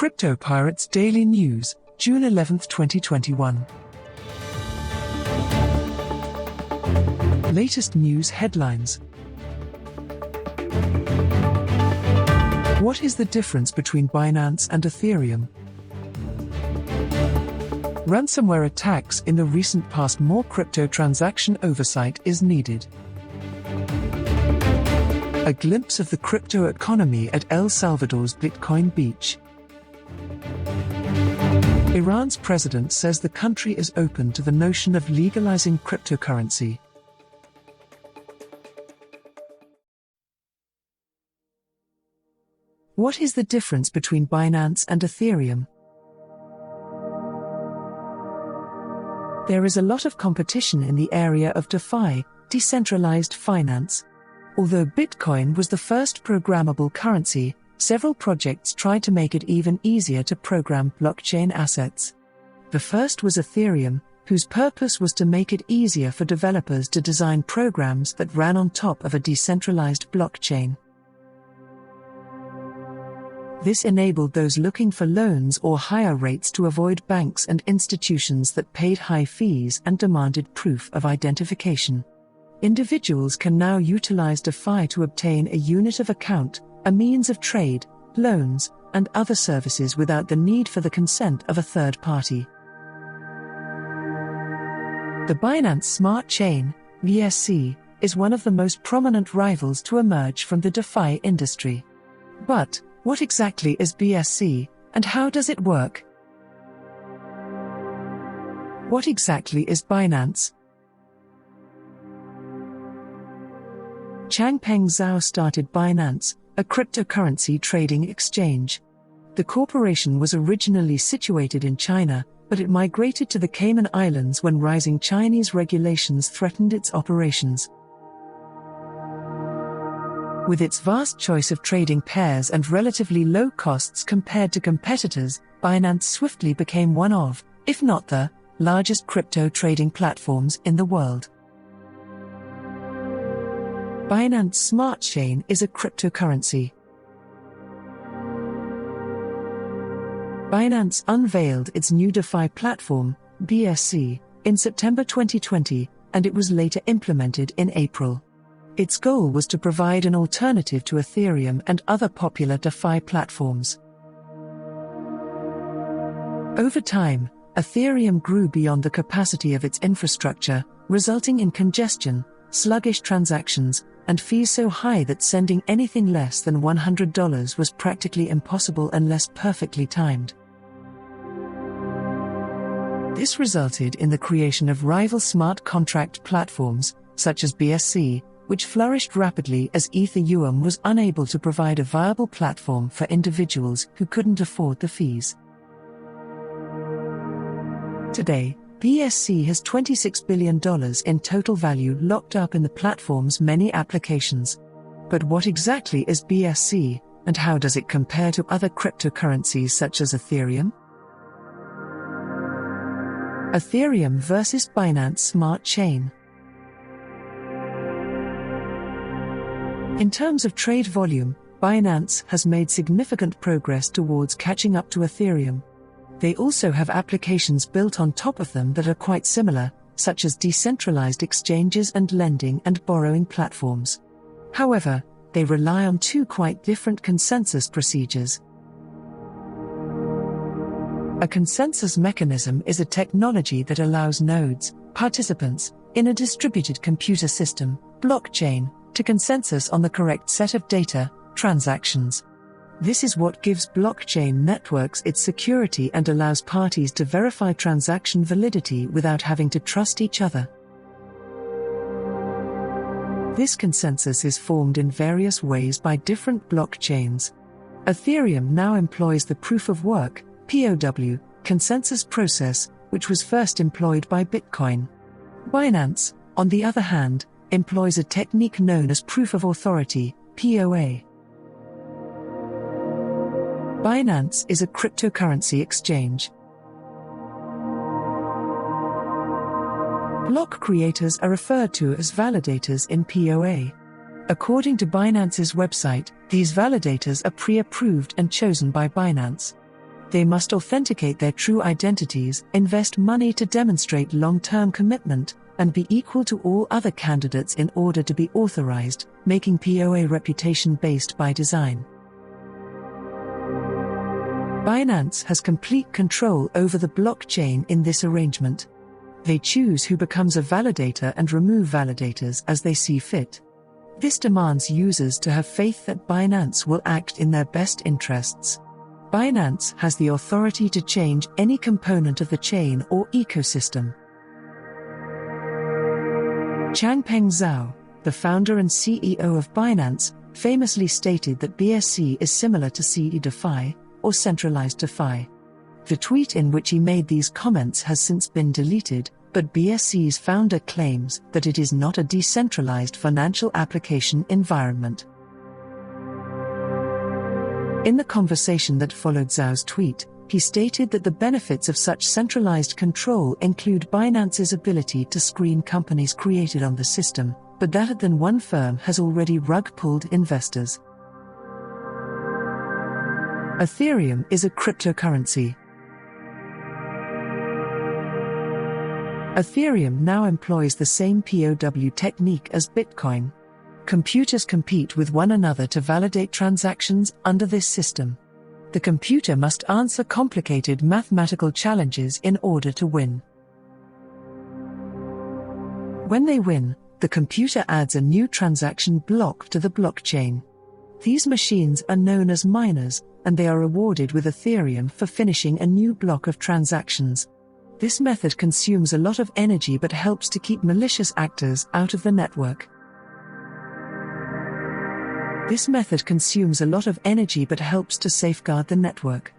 Crypto Pirates Daily News, June 11, 2021. Latest news headlines. What is the difference between Binance and Ethereum? Ransomware attacks in the recent past. More crypto transaction oversight is needed. A glimpse of the crypto economy at El Salvador's Bitcoin beach. Iran's president says the country is open to the notion of legalizing cryptocurrency. What is the difference between Binance and Ethereum? There is a lot of competition in the area of DeFi, decentralized finance. Although Bitcoin was the first programmable currency, several projects tried to make it even easier to program blockchain assets. The first was Ethereum, whose purpose was to make it easier for developers to design programs that ran on top of a decentralized blockchain. This enabled those looking for loans or higher rates to avoid banks and institutions that paid high fees and demanded proof of identification. Individuals can now utilize DeFi to obtain a unit of account, a means of trade, loans, and other services without the need for the consent of a third party. The Binance Smart Chain, BSC, is one of the most prominent rivals to emerge from the DeFi industry. But what exactly is BSC, and how does it work? What exactly is Binance? Changpeng Zhao started Binance, a cryptocurrency trading exchange. The corporation was originally situated in China, but it migrated to the Cayman Islands when rising Chinese regulations threatened its operations. With its vast choice of trading pairs and relatively low costs compared to competitors, Binance swiftly became one of, if not the, largest crypto trading platforms in the world. Binance Smart Chain is a cryptocurrency. Binance unveiled its new DeFi platform, BSC, in September 2020, and it was later implemented in April. Its goal was to provide an alternative to Ethereum and other popular DeFi platforms. Over time, Ethereum grew beyond the capacity of its infrastructure, resulting in congestion, sluggish transactions, and fees so high that sending anything less than $100 was practically impossible unless perfectly timed. This resulted in the creation of rival smart contract platforms, such as BSC, which flourished rapidly as Ethereum was unable to provide a viable platform for individuals who couldn't afford the fees. Today, BSC has $26 billion in total value locked up in the platform's many applications. But what exactly is BSC, and how does it compare to other cryptocurrencies such as Ethereum? Ethereum versus Binance Smart Chain. In terms of trade volume, Binance has made significant progress towards catching up to Ethereum. They also have applications built on top of them that are quite similar, such as decentralized exchanges and lending and borrowing platforms. However, they rely on two quite different consensus procedures. A consensus mechanism is a technology that allows nodes, participants, in a distributed computer system, blockchain, to consensus on the correct set of data, transactions. This is what gives blockchain networks its security and allows parties to verify transaction validity without having to trust each other. This consensus is formed in various ways by different blockchains. Ethereum now employs the proof of work, POW, consensus process, which was first employed by Bitcoin. Binance, on the other hand, employs a technique known as proof of authority, POA. Binance is a cryptocurrency exchange. Block creators are referred to as validators in POA. According to Binance's website, these validators are pre-approved and chosen by Binance. They must authenticate their true identities, invest money to demonstrate long-term commitment, and be equal to all other candidates in order to be authorized, making POA reputation-based by design. Binance has complete control over the blockchain in this arrangement. They choose who becomes a validator and remove validators as they see fit. This demands users to have faith that Binance will act in their best interests. Binance has the authority to change any component of the chain or ecosystem. Changpeng Zhao, the founder and CEO of Binance, famously stated that BSC is similar to CE DeFi, or centralized DeFi. The tweet in which he made these comments has since been deleted, but BSC's founder claims that it is not a decentralized financial application environment. In the conversation that followed Zhao's tweet, he stated that the benefits of such centralized control include Binance's ability to screen companies created on the system, but that than one firm has already rug-pulled investors. Ethereum is a cryptocurrency. Ethereum now employs the same POW technique as Bitcoin. Computers compete with one another to validate transactions under this system. The computer must answer complicated mathematical challenges in order to win. When they win, the computer adds a new transaction block to the blockchain. These machines are known as miners, and they are rewarded with Ethereum for finishing a new block of transactions. This method consumes a lot of energy but helps to keep malicious actors out of the network. This method consumes a lot of energy but helps to safeguard the network.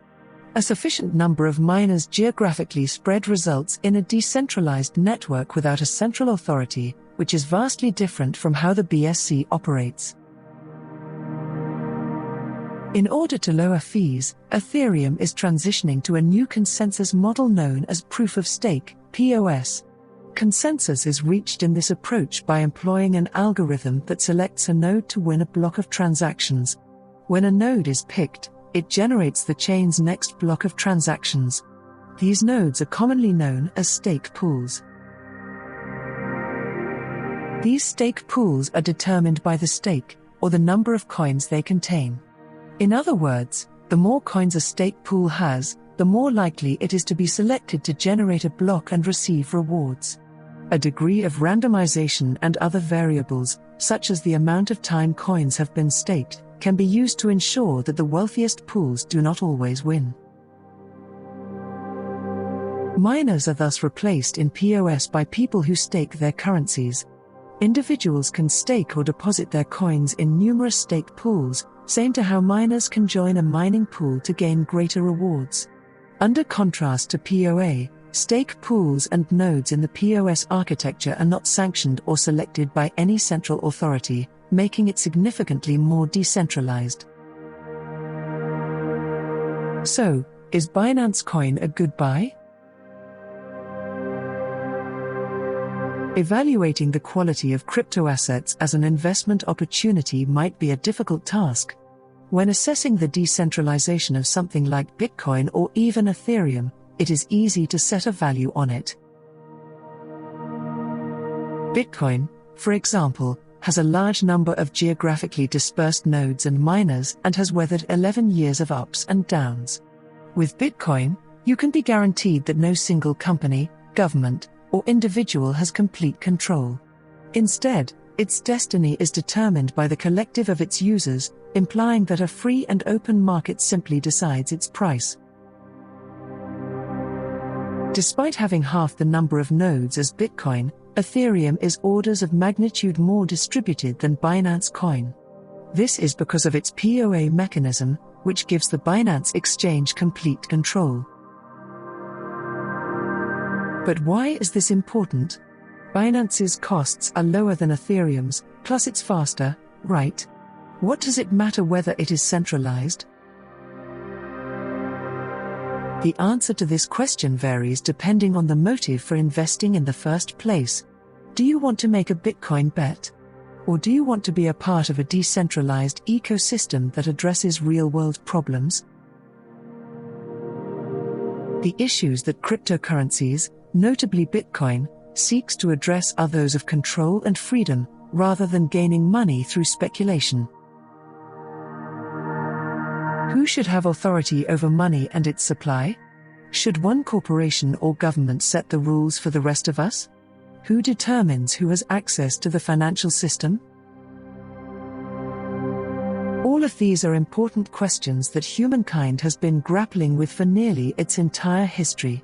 A sufficient number of miners geographically spread results in a decentralized network without a central authority, which is vastly different from how the BSC operates. In order to lower fees, Ethereum is transitioning to a new consensus model known as Proof of Stake, POS. Consensus is reached in this approach by employing an algorithm that selects a node to win a block of transactions. When a node is picked, it generates the chain's next block of transactions. These nodes are commonly known as stake pools. These stake pools are determined by the stake, or the number of coins they contain. In other words, the more coins a stake pool has, the more likely it is to be selected to generate a block and receive rewards. A degree of randomization and other variables, such as the amount of time coins have been staked, can be used to ensure that the wealthiest pools do not always win. Miners are thus replaced in POS by people who stake their currencies. Individuals can stake or deposit their coins in numerous stake pools, same to how miners can join a mining pool to gain greater rewards. Under contrast to POA, stake pools and nodes in the POS architecture are not sanctioned or selected by any central authority, making it significantly more decentralized. So, is Binance Coin a good buy? Evaluating the quality of crypto assets as an investment opportunity might be a difficult task. When assessing the decentralization of something like Bitcoin or even Ethereum, it is easy to set a value on it. Bitcoin, for example, has a large number of geographically dispersed nodes and miners and has weathered 11 years of ups and downs. With Bitcoin, you can be guaranteed that no single company, government, or individual has complete control. Instead, its destiny is determined by the collective of its users, implying that a free and open market simply decides its price. Despite having half the number of nodes as Bitcoin, Ethereum is orders of magnitude more distributed than Binance Coin. This is because of its POA mechanism, which gives the Binance exchange complete control. But why is this important? Binance's costs are lower than Ethereum's, plus it's faster, right? What does it matter whether it is centralized? The answer to this question varies depending on the motive for investing in the first place. Do you want to make a Bitcoin bet? Or do you want to be a part of a decentralized ecosystem that addresses real-world problems? The issues that cryptocurrencies, notably Bitcoin, seeks to address are those of control and freedom, rather than gaining money through speculation. Who should have authority over money and its supply? Should one corporation or government set the rules for the rest of us? Who determines who has access to the financial system? All of these are important questions that humankind has been grappling with for nearly its entire history.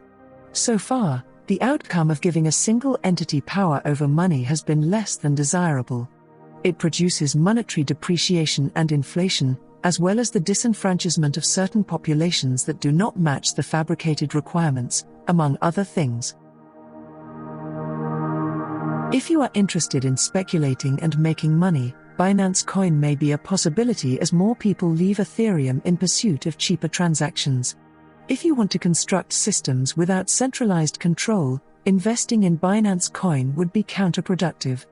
So far, the outcome of giving a single entity power over money has been less than desirable. It produces monetary depreciation and inflation, as well as the disenfranchisement of certain populations that do not match the fabricated requirements, among other things. If you are interested in speculating and making money, Binance Coin may be a possibility as more people leave Ethereum in pursuit of cheaper transactions. If you want to construct systems without centralized control, investing in Binance Coin would be counterproductive.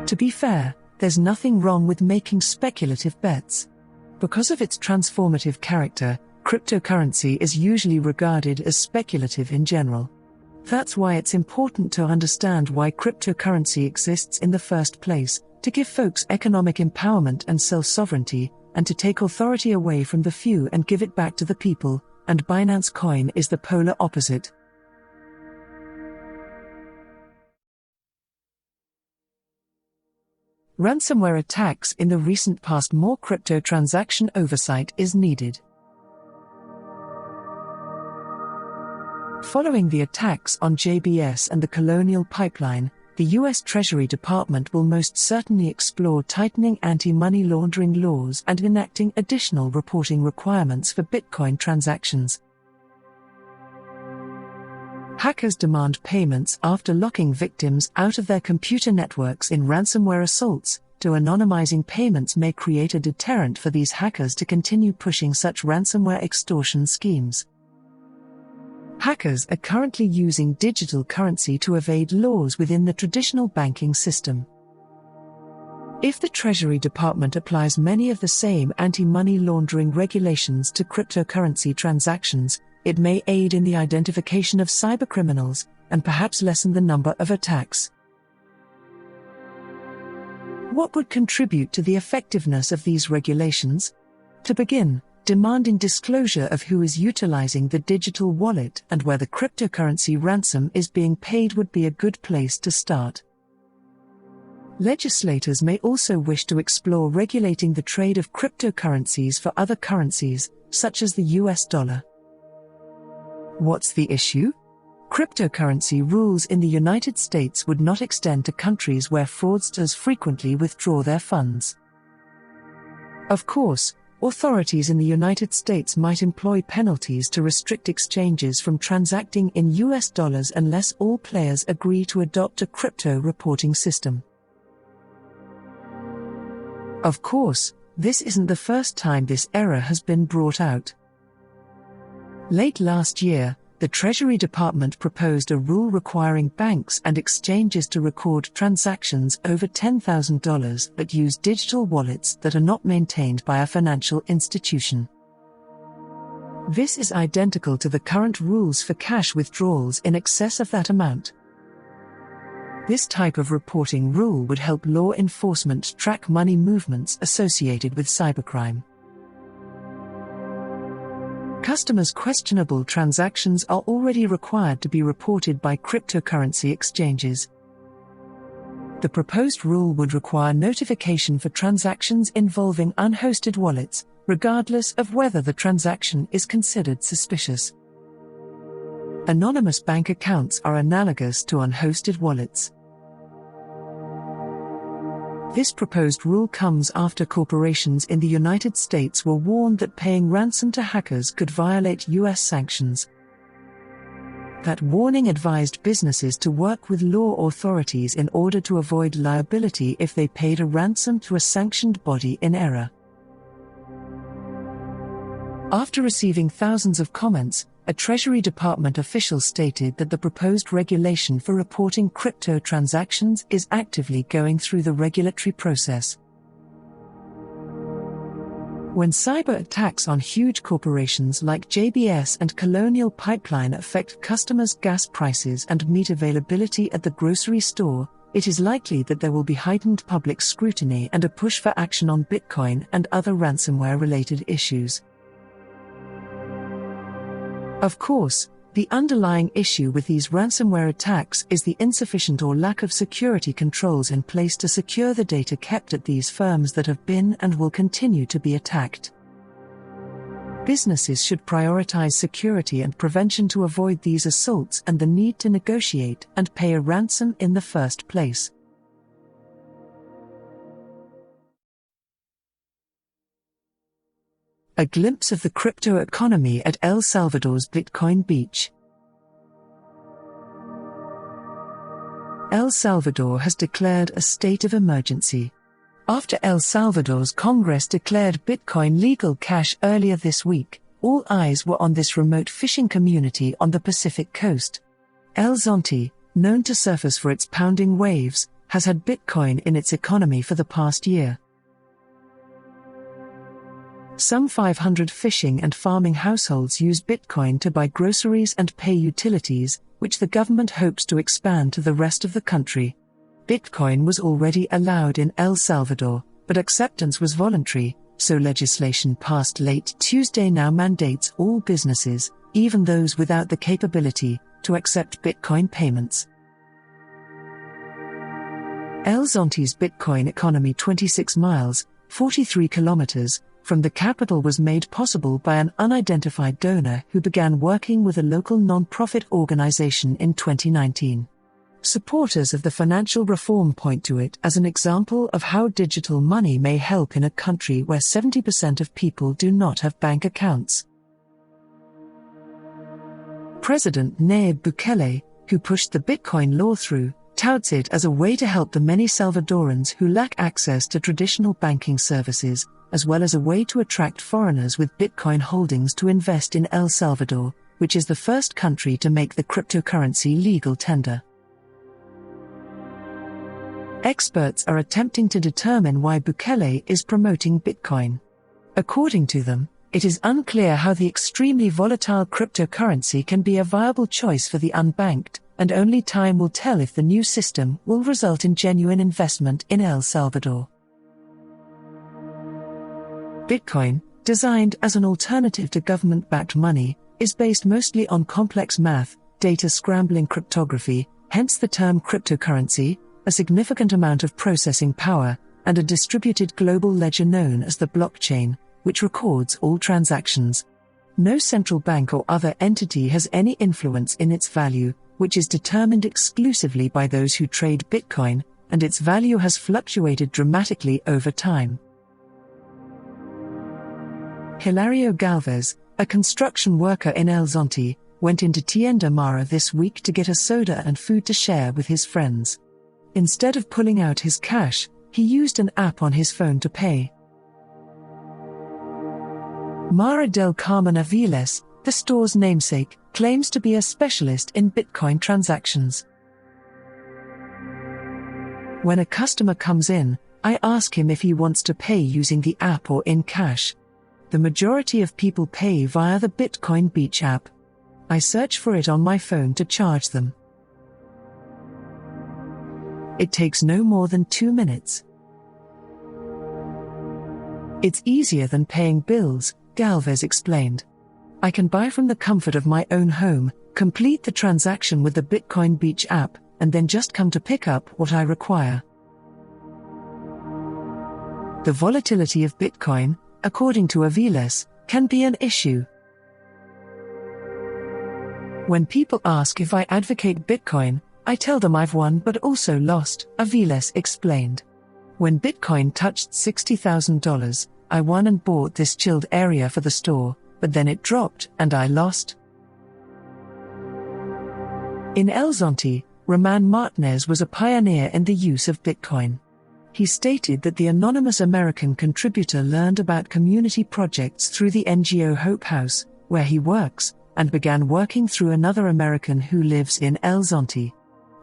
To be fair, there's nothing wrong with making speculative bets. Because of its transformative character, cryptocurrency is usually regarded as speculative in general. That's why it's important to understand why cryptocurrency exists in the first place, to give folks economic empowerment and self-sovereignty, and to take authority away from the few and give it back to the people, and Binance Coin is the polar opposite. Ransomware attacks in the recent past. More crypto transaction oversight is needed. Following the attacks on JBS and the Colonial Pipeline, the U.S. Treasury Department will most certainly explore tightening anti-money laundering laws and enacting additional reporting requirements for Bitcoin transactions. Hackers demand payments after locking victims out of their computer networks in ransomware assaults. Anonymizing payments may create a deterrent for these hackers to continue pushing such ransomware extortion schemes. Hackers are currently using digital currency to evade laws within the traditional banking system. If the Treasury Department applies many of the same anti-money laundering regulations to cryptocurrency transactions, it may aid in the identification of cybercriminals, and perhaps lessen the number of attacks. What would contribute to the effectiveness of these regulations? To begin, demanding disclosure of who is utilizing the digital wallet and where the cryptocurrency ransom is being paid would be a good place to start. Legislators may also wish to explore regulating the trade of cryptocurrencies for other currencies, such as the US dollar. What's the issue? Cryptocurrency rules in the United States would not extend to countries where fraudsters frequently withdraw their funds. Of course, authorities in the United States might employ penalties to restrict exchanges from transacting in US dollars unless all players agree to adopt a crypto reporting system. Of course, this isn't the first time this error has been brought out. Late last year, the Treasury Department proposed a rule requiring banks and exchanges to record transactions over $10,000 that use digital wallets that are not maintained by a financial institution. This is identical to the current rules for cash withdrawals in excess of that amount. This type of reporting rule would help law enforcement track money movements associated with cybercrime. Customers' questionable transactions are already required to be reported by cryptocurrency exchanges. The proposed rule would require notification for transactions involving unhosted wallets, regardless of whether the transaction is considered suspicious. Anonymous bank accounts are analogous to unhosted wallets. This proposed rule comes after corporations in the United States were warned that paying ransom to hackers could violate US sanctions. That warning advised businesses to work with law authorities in order to avoid liability if they paid a ransom to a sanctioned body in error. After receiving thousands of comments, a Treasury Department official stated that the proposed regulation for reporting crypto transactions is actively going through the regulatory process. When cyber attacks on huge corporations like JBS and Colonial Pipeline affect customers' gas prices and meat availability at the grocery store, it is likely that there will be heightened public scrutiny and a push for action on Bitcoin and other ransomware-related issues. Of course, the underlying issue with these ransomware attacks is the insufficient or lack of security controls in place to secure the data kept at these firms that have been and will continue to be attacked. Businesses should prioritize security and prevention to avoid these assaults and the need to negotiate and pay a ransom in the first place. A glimpse of the crypto economy at El Salvador's Bitcoin beach. El Salvador has declared a state of emergency. After El Salvador's Congress declared Bitcoin legal cash earlier this week, all eyes were on this remote fishing community on the Pacific coast. El Zonte, known to surfers for its pounding waves, has had Bitcoin in its economy for the past year. Some 500 fishing and farming households use Bitcoin to buy groceries and pay utilities, which the government hopes to expand to the rest of the country. Bitcoin was already allowed in El Salvador, but acceptance was voluntary, so legislation passed late Tuesday now mandates all businesses, even those without the capability, to accept Bitcoin payments. El Zonte's Bitcoin economy 26 miles, 43 kilometers, from the capital was made possible by an unidentified donor who began working with a local non-profit organization in 2019. Supporters of the financial reform point to it as an example of how digital money may help in a country where 70% of people do not have bank accounts. President Nayib Bukele, who pushed the Bitcoin law through, touts it as a way to help the many Salvadorans who lack access to traditional banking services, as well as a way to attract foreigners with Bitcoin holdings to invest in El Salvador, which is the first country to make the cryptocurrency legal tender. Experts are attempting to determine why Bukele is promoting Bitcoin. According to them, it is unclear how the extremely volatile cryptocurrency can be a viable choice for the unbanked, and only time will tell if the new system will result in genuine investment in El Salvador. Bitcoin, designed as an alternative to government-backed money, is based mostly on complex math, data scrambling cryptography, hence the term cryptocurrency, a significant amount of processing power, and a distributed global ledger known as the blockchain, which records all transactions. No central bank or other entity has any influence in its value, which is determined exclusively by those who trade Bitcoin, and its value has fluctuated dramatically over time. Hilario Galvez, a construction worker in El Zonte, went into Tienda Mara this week to get a soda and food to share with his friends. Instead of pulling out his cash, he used an app on his phone to pay. Mara del Carmen Aviles, the store's namesake, claims to be a specialist in Bitcoin transactions. When a customer comes in, I ask him if he wants to pay using the app or in cash. The majority of people pay via the Bitcoin Beach app. I search for it on my phone to charge them. It takes no more than 2 minutes. It's easier than paying bills, Galvez explained. I can buy from the comfort of my own home, complete the transaction with the Bitcoin Beach app, and then just come to pick up what I require. The volatility of Bitcoin, according to Aviles, can be an issue. When people ask if I advocate Bitcoin, I tell them I've won but also lost, Aviles explained. When Bitcoin touched $60,000, I won and bought this chilled area for the store, but then it dropped and I lost. In El Zonte, Roman Martinez was a pioneer in the use of Bitcoin. He stated that the anonymous American contributor learned about community projects through the NGO Hope House, where he works, and began working through another American who lives in El Zonte.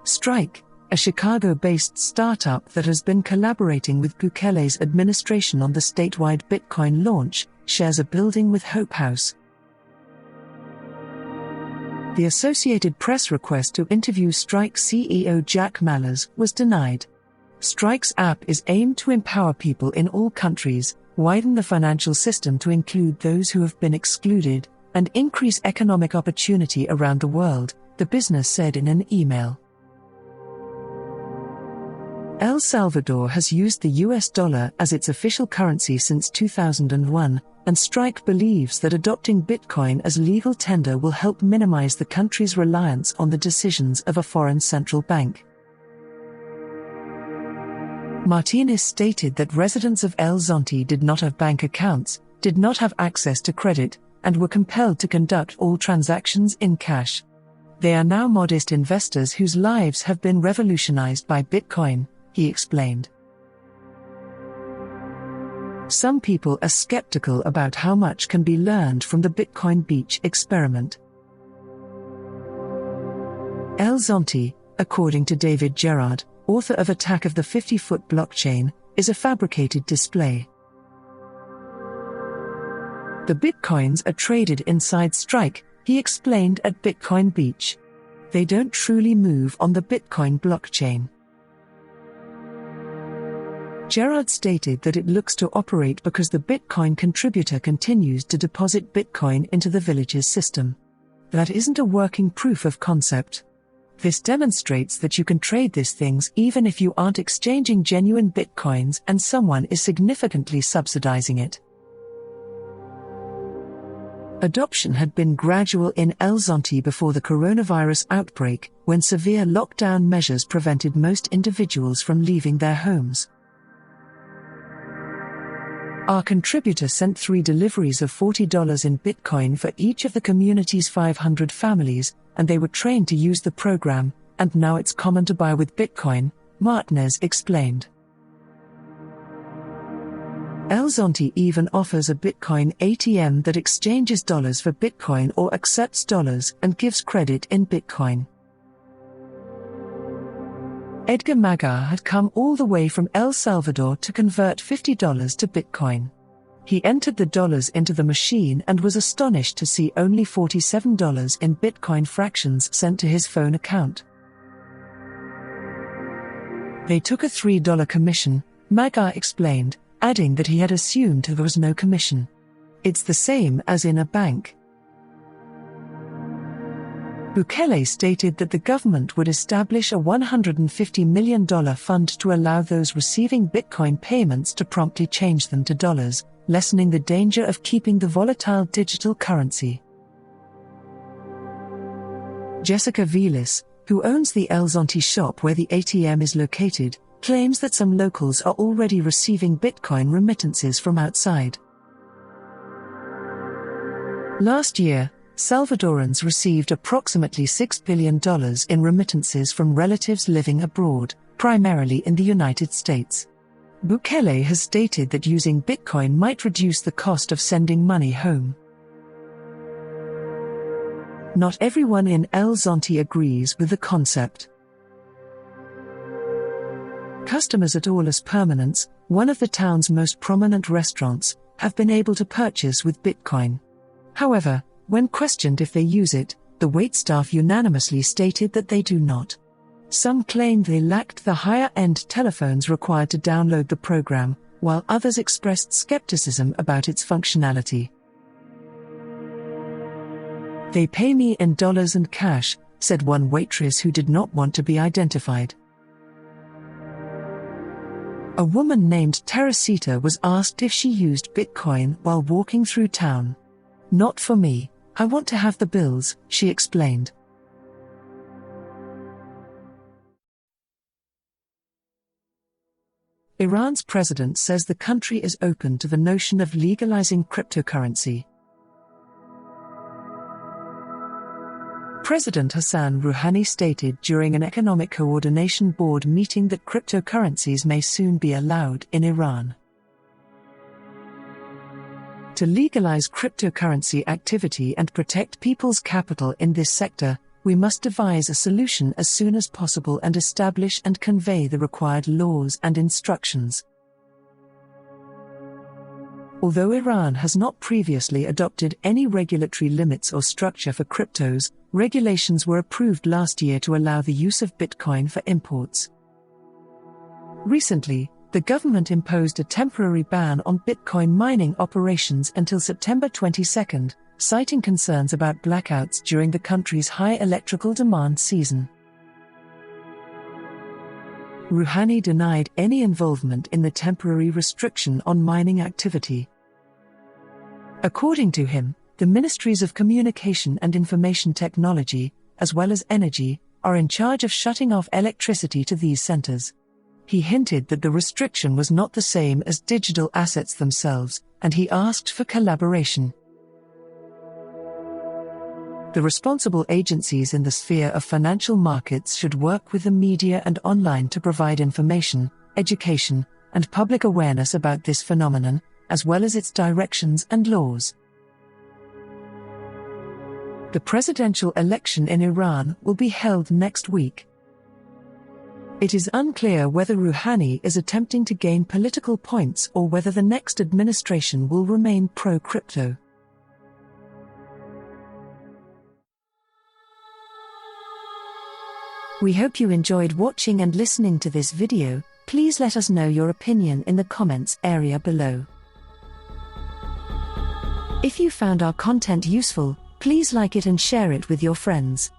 Strike, a Chicago-based startup that has been collaborating with Bukele's administration on the statewide Bitcoin launch, shares a building with Hope House. The Associated Press request to interview Strike CEO Jack Mallers was denied. Strike's app is aimed to empower people in all countries, widen the financial system to include those who have been excluded, and increase economic opportunity around the world, the business said in an email. El Salvador has used the US dollar as its official currency since 2001, and Strike believes that adopting Bitcoin as legal tender will help minimize the country's reliance on the decisions of a foreign central bank. Martinez stated that residents of El Zonte did not have bank accounts, did not have access to credit, and were compelled to conduct all transactions in cash. They are now modest investors whose lives have been revolutionized by Bitcoin, he explained. Some people are skeptical about how much can be learned from the Bitcoin Beach experiment. El Zonte, according to David Gerard, author of Attack of the 50-Foot Blockchain, is a fabricated display. The Bitcoins are traded inside Strike, he explained at Bitcoin Beach. They don't truly move on the Bitcoin blockchain. Gerard stated that it looks to operate because the Bitcoin contributor continues to deposit Bitcoin into the village's system. That isn't a working proof of concept. This demonstrates that you can trade these things even if you aren't exchanging genuine Bitcoins and someone is significantly subsidizing it. Adoption had been gradual in El Zonte before the coronavirus outbreak, when severe lockdown measures prevented most individuals from leaving their homes. Our contributor sent 3 deliveries of $40 in Bitcoin for each of the community's 500 families, and they were trained to use the program, and now it's common to buy with Bitcoin, Martinez explained. El Zonte even offers a Bitcoin ATM that exchanges dollars for Bitcoin or accepts dollars and gives credit in Bitcoin. Edgar Magar had come all the way from El Salvador to convert $50 to Bitcoin. He entered the dollars into the machine and was astonished to see only $47 in Bitcoin fractions sent to his phone account. They took a $3 commission, Magar explained, adding that he had assumed there was no commission. It's the same as in a bank. Bukele stated that the government would establish a $150 million fund to allow those receiving Bitcoin payments to promptly change them to dollars, lessening the danger of keeping the volatile digital currency. Jessica Vilas, who owns the El Zonte shop where the ATM is located, claims that some locals are already receiving Bitcoin remittances from outside. Last year, Salvadorans received approximately $6 billion in remittances from relatives living abroad, primarily in the United States. Bukele has stated that using Bitcoin might reduce the cost of sending money home. Not everyone in El Zonte agrees with the concept. Customers at Aulas Permanence, one of the town's most prominent restaurants, have been able to purchase with Bitcoin. However, when questioned if they use it, the waitstaff unanimously stated that they do not. Some claimed they lacked the higher-end telephones required to download the program, while others expressed skepticism about its functionality. They pay me in dollars and cash, said one waitress who did not want to be identified. A woman named Teresita was asked if she used Bitcoin while walking through town. "Not for me, I want to have the bills," she explained. Iran's president says the country is open to the notion of legalizing cryptocurrency. President Hassan Rouhani stated during an Economic Coordination Board meeting that cryptocurrencies may soon be allowed in Iran. To legalize cryptocurrency activity and protect people's capital in this sector, We must devise a solution as soon as possible and establish and convey the required laws and instructions. Although Iran has not previously adopted any regulatory limits or structure for cryptos, regulations were approved last year to allow the use of Bitcoin for imports. Recently, the government imposed a temporary ban on Bitcoin mining operations until September 22, citing concerns about blackouts during the country's high electrical demand season. Rouhani denied any involvement in the temporary restriction on mining activity. According to him, the Ministries of Communication and Information Technology, as well as Energy, are in charge of shutting off electricity to these centers. He hinted that the restriction was not the same as digital assets themselves, and he asked for collaboration. The responsible agencies in the sphere of financial markets should work with the media and online to provide information, education, and public awareness about this phenomenon, as well as its directions and laws. The presidential election in Iran will be held next week. It is unclear whether Rouhani is attempting to gain political points or whether the next administration will remain pro-crypto. We hope you enjoyed watching and listening to this video. Please let us know your opinion in the comments area below. If you found our content useful, please like it and share it with your friends.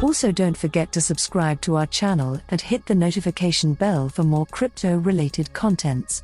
Also, don't forget to subscribe to our channel and hit the notification bell for more crypto-related contents.